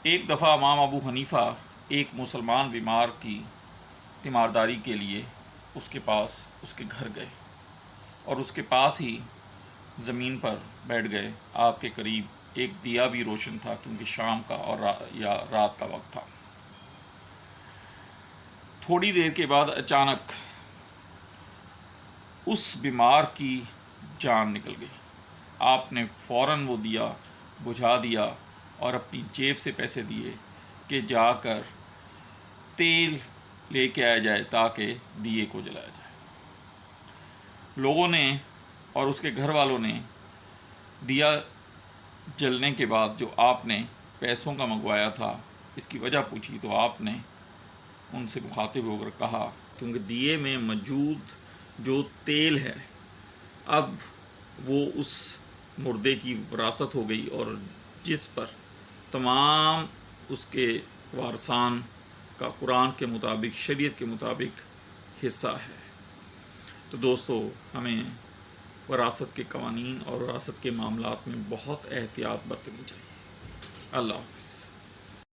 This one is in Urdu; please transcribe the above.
ایک دفعہ امام ابو حنیفہ ایک مسلمان بیمار کی تیمارداری کے لیے اس کے پاس اس کے گھر گئے اور اس کے پاس ہی زمین پر بیٹھ گئے. آپ کے قریب ایک دیا بھی روشن تھا کیونکہ شام کا اور یا رات کا وقت تھا. تھوڑی دیر کے بعد اچانک اس بیمار کی جان نکل گئی. آپ نے فوراً وہ دیا بجھا دیا اور اپنی جیب سے پیسے دیے کہ جا کر تیل لے کے آیا جائے تاکہ دیے کو جلایا جائے. لوگوں نے اور اس کے گھر والوں نے دیا جلنے کے بعد جو آپ نے پیسوں کا منگوایا تھا اس کی وجہ پوچھی تو آپ نے ان سے مخاطب ہو کر کہا کیونکہ دیے میں موجود جو تیل ہے اب وہ اس مردے کی وراثت ہو گئی اور جس پر تمام اس کے وارثان کا قرآن کے مطابق شریعت کے مطابق حصہ ہے. تو دوستو ہمیں وراثت کے قوانین اور وراثت کے معاملات میں بہت احتیاط برتنی چاہیے. اللہ حافظ.